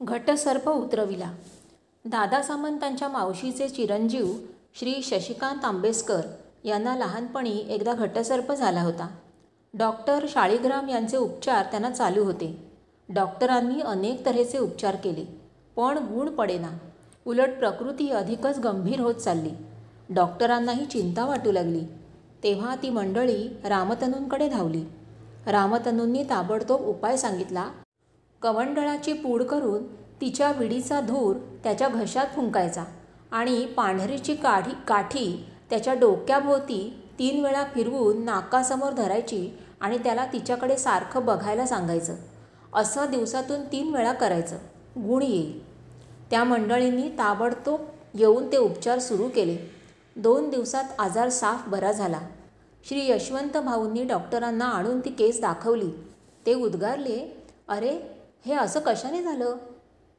घटसर्प उतरविला. दादा सामंतांच्या मावशीचे चिरंजीव श्री शशिकांत आंबेस्कर यांना लहानपणी एकदा घटसर्प झाला होता. डॉक्टर शाळीग्राम यांचे उपचार त्यांना चालू होते. डॉक्टरांनी अनेक तऱ्हेचे उपचार केले, पण गुण पडेना. उलट प्रकृती अधिकच गंभीर होत चालली. डॉक्टरांनाही चिंता वाटू लागली. तेव्हा ती मंडळी रामतनूंकडे धावली. रामतनूंनी ताबडतोब उपाय सांगितला. कवंडळाची पूड करून तिच्या विडीचा धूर त्याच्या घशात फुंकायचा आणि पांढरीची काठी त्याच्या डोक्याभोवती 3 वेळा फिरवून नाकासमोर धरायची आणि त्याला तिच्याकडे सारखं बघायला सांगायचं. असं दिवसातून 3 वेळा करायचं. गुण येईल. त्या मंडळींनी ताबडतोब येऊन ते उपचार सुरू केले. 2 दिवसात आजार साफ बरा झाला. श्री यशवंत भाऊंनी डॉक्टरांना आणून ती केस दाखवली. ते उद्गारले, "अरे, हे असं कशाने झालं?"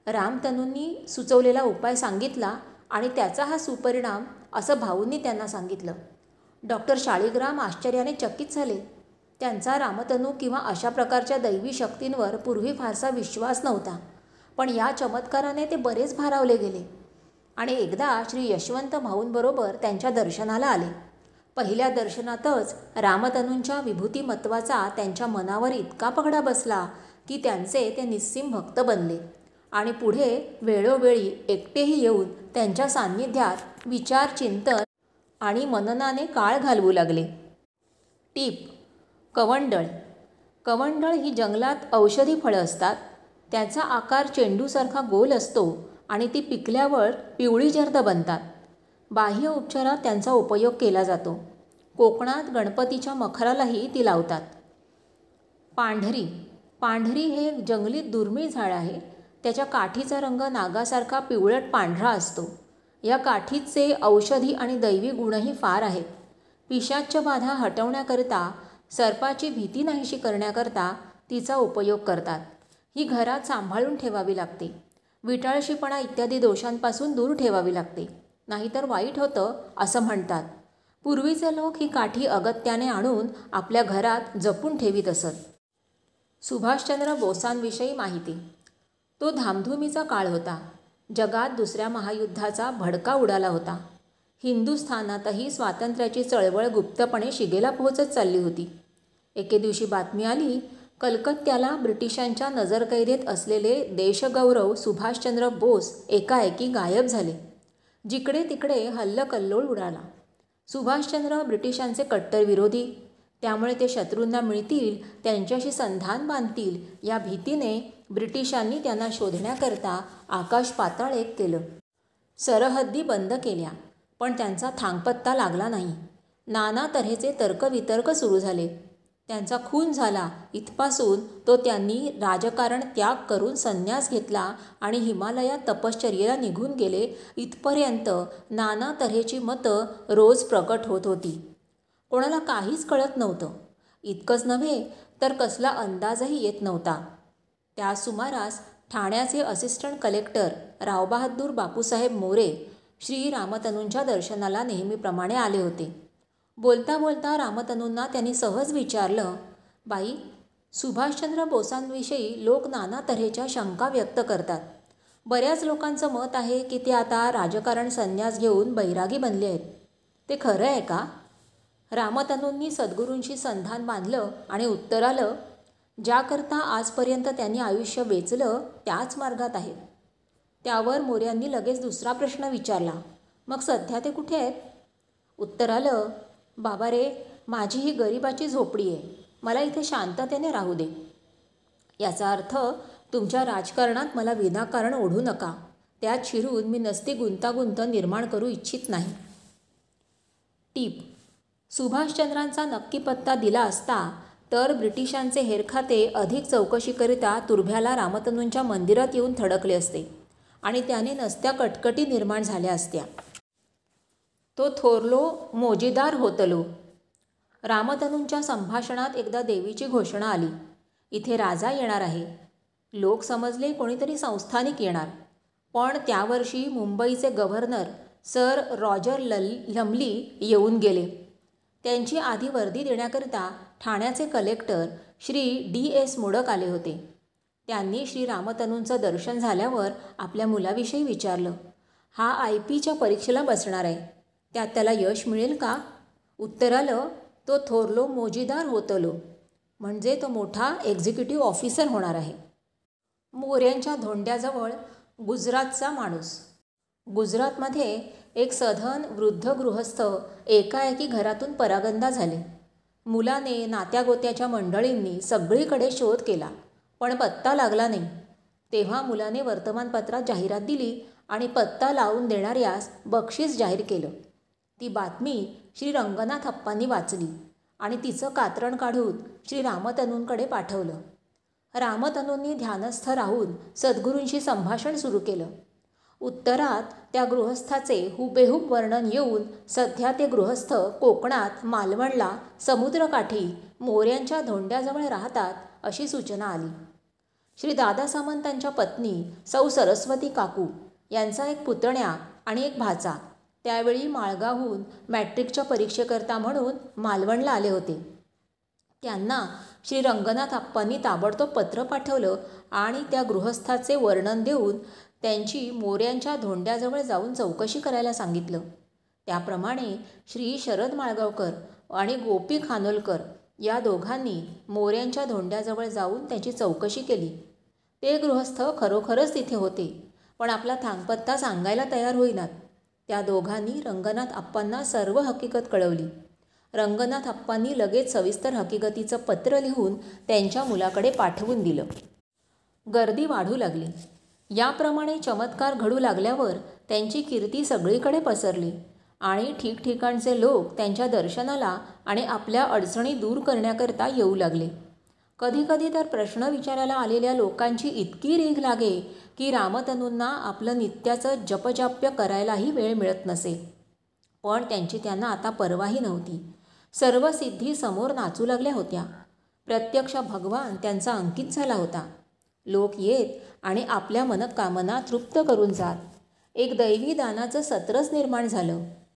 रामतनूंनी सुचवलेला उपाय सांगितला आणि त्याचा हा सुपरिणाम, असं भाऊंनी त्यांना सांगितलं. डॉक्टर शाळीग्राम आश्चर्याने चकित झाले. त्यांचा रामतनू किंवा अशा प्रकारच्या दैवी शक्तींवर पूर्वी फारसा विश्वास नव्हता, पण या चमत्काराने ते बरेच भारावले गेले आणि एकदा श्री यशवंत भाऊंबरोबर त्यांच्या दर्शनाला आले. पहिल्या दर्शनातच रामतनूंच्या विभूतिमत्वाचा त्यांच्या मनावर इतका पगडा बसला की त्यांचे ते निस्सीम भक्त बनले आणि पुढे वेळोवेळी एकटेही येऊन त्यांच्या सान्निध्यात विचार, चिंतन आणि मननाने काळ घालवू लागले. टीप: कवंडळ. कवंडळ ही जंगलात औषधी फळं असतात. त्याचा आकार चेंडूसारखा गोल असतो आणि ती पिकल्यावर पिवळी जर्द बनतात. बाह्य उपचारात त्यांचा उपयोग केला जातो. कोकणात गणपतीच्या मखरालाही ती लावतात. पांढरी. पांढरी हे जंगली दुर्मिळ झाड आहे. त्याच्या काठीचा रंग नागासारखा पिवळट पांढरा असतो. या काठीचे औषधी आणि दैवी गुणही फार आहेत. पिशाच्च बाधा हटवण्याकरता, सर्पाची भीती नाहीशी करण्याकरता तिचा उपयोग करतात. ही घरात सांभाळून ठेवावी लागते. विटाळशीपणा इत्यादी दोषांपासून दूर ठेवावी लागते, नाहीतर वाईट होतं असं म्हणतात. पूर्वीचे लोक ही काठी अगत्याने आणून आपल्या घरात जपून ठेवीत असत. सुभाषचंद्र बोसांविषयी माहिती. तो धामधुमीचा काळ होता. जगात 2ऱ्या महायुद्धाचा भडका उडाला होता. हिंदुस्थानातही स्वातंत्र्याची चळवळ गुप्तपणे शिगेला पोहोचत चालली होती. एके दिवशी बातमी आली, कलकत्त्याला ब्रिटिशांच्या नजरकैदेत असलेले देशगौरव सुभाषचंद्र बोस एकाएकी गायब झाले. जिकडे तिकडे हल्लकल्लोळ उडाला. सुभाषचंद्र ब्रिटिशांचे कट्टर विरोधी, त्यामुळे ते शत्रूंना मिळतील त्यांच्याशी संधान बांधतील या भीतीने ब्रिटिशांनी त्यांना शोधण्याकरता आकाश पाताळ एक केलं. सरहद्दी बंद केल्या, पण त्यांचा थांगपत्ता लागला नाही. नाना तऱ्हेचे तर्कवितर्क सुरू झाले. त्यांचा खून झाला इथपासून तो त्यांनी राजकारण त्याग करून संन्यास घेतला आणि हिमालयात तपश्चर्येला निघून गेले इथपर्यंत नाना तऱ्हेची मतं रोज प्रकट होत होती. कोणाला काहीच कळत नव्हतं. इतकंच नव्हे तर कसला अंदाजही येत नव्हता. त्या सुमारास ठाण्याचे असिस्टंट कलेक्टर रावबहादूर बापूसाहेब मोरे श्री रामतनूंच्या दर्शनाला नेहमीप्रमाणे आले होते. बोलता बोलता रामतनूंना त्यांनी सहज विचारलं, "बाई, सुभाषचंद्र बोसांविषयी लोक नाना तऱ्हेच्या शंका व्यक्त करतात. बऱ्याच लोकांचं मत आहे की ते आता राजकारण संन्यास घेऊन बैरागी बनले आहेत. ते खरं आहे का?" रामतनूंनी सद्गुरूंशी संधान बांधलं आणि उत्तर आलं, "ज्याकरता आजपर्यंत त्यांनी आयुष्य वेचलं त्याच मार्गात आहेत." त्यावर मोऱ्यांनी लगेच दुसरा प्रश्न विचारला, "मग सध्या ते कुठे आहेत?" उत्तर आलं, "बाबा रे, माझी ही गरिबाची झोपडी आहे. मला इथे शांततेने राहू दे. याचा अर्थ तुमच्या राजकारणात मला विनाकारण ओढू नका. त्यात शिरून मी नसती गुंतागुंत निर्माण करू इच्छित नाही." टीप: सुभाषचंद्रांचा नक्की पत्ता दिला असता तर ब्रिटिशांचे हेरखाते अधिक चौकशीकरिता तुर्भ्याला रामतनूंच्या मंदिरात येऊन थडकले असते आणि त्याने नसत्या कटकटी निर्माण झाल्या असत्या. तो थोरलो मोजीदार होतलो. रामतनूंच्या संभाषणात एकदा देवीची घोषणा आली, "इथे राजा येणार आहे." लोक समजले कोणीतरी संस्थानिक येणार. पण त्यावर्षी मुंबईचे गव्हर्नर सर रॉजर लमली येऊन गेले. त्यांची आधी वर्दी देण्याकरिता ठाण्याचे कलेक्टर श्री D.S. मोडक आले होते. त्यांनी श्री रामतनूंचं दर्शन झाल्यावर आपल्या मुलाविषयी विचारलं. हा IP च्या परीक्षेला बसणार आहे, त्यात त्याला यश मिळेल का? उत्तर आलं, तो थोरलो मोजीदार होतलो, म्हणजे तो मोठा एक्झिक्युटिव्ह ऑफिसर होणार आहे. मोऱ्यांच्या धोंड्याजवळ गुजरातचा माणूस. गुजरातमध्ये एक सधन वृद्ध गृहस्थ एकाएकी घरातून परागंदा झाले. मुलाने नात्यागोत्याच्या मंडळींनी सगळीकडे शोध केला, पण पत्ता लागला नाही. तेव्हा मुलाने वर्तमानपत्रात जाहिरात दिली आणि पत्ता लावून देणाऱ्यास बक्षीस जाहीर केलं. ती बातमी श्री रंगनाथ अप्पांनी वाचली आणि तिचं कात्रण काढून श्री रामतनूंकडे पाठवलं. रामतनूंनी ध्यानस्थ राहून सद्गुरूंशी संभाषण सुरू केलं. उत्तरात त्या गृहस्थाचे हुबेहूब वर्णन येऊन सध्या ते गृहस्थ कोकणात मालवणला समुद्रकाठी मोऱ्यांच्या धोंड्याजवळ राहतात अशी सूचना आली. श्री दादा सामंतांच्या पत्नी सौ सरस्वती काकू यांचा एक पुतण्या आणि एक भाचा त्यावेळी माळगावहून मॅट्रिकच्या परीक्षेकरता म्हणून मालवणला आले होते. त्यांना श्री रंगनाथ अप्पांनी ताबडतोब पत्र पाठवलं आणि त्या गृहस्थाचे वर्णन देऊन त्यांची मोऱ्यांच्या धोंड्याजवळ जाऊन चौकशी करायला सांगितलं. त्याप्रमाणे श्री शरद माळगावकर आणि गोपी खानोलकर या दोघांनी मोऱ्यांच्या धोंड्याजवळ जाऊन त्याची चौकशी केली. ते गृहस्थ खरोखरच तिथे होते, पण आपला थांगपत्ता सांगायला तयार होईनात. त्या दोघांनी रंगनाथ अप्पांना सर्व हकीकत कळवली. रंगनाथ अप्पांनी लगेच सविस्तर हकीकतीचं पत्र लिहून त्यांच्या मुलाकडे पाठवून दिलं. गर्दी वाढू लागली. याप्रमाणे चमत्कार घडू लागल्यावर त्यांची कीर्ती सगळीकडे पसरली आणि ठिकठिकाणचे लोक त्यांच्या दर्शनाला आणि आपल्या अडचणी दूर करण्याकरता येऊ लागले. कधीकधी तर प्रश्न विचारायला आलेल्या लोकांची इतकी रीघ लागे की रामतनूंना आपलं नित्याचं जपजाप्य करायलाही वेळ मिळत नसे. पण त्यांची त्यांना आता पर्वाही नव्हती. सर्व सिद्धी समोर नाचू लागल्या होत्या. प्रत्यक्ष भगवान त्यांचा अंकित झाला होता. लोक येत आणि आपल्या मनोकामना तृप्त करून जात. एक दैवी दानाचं सत्रच निर्माण झालं.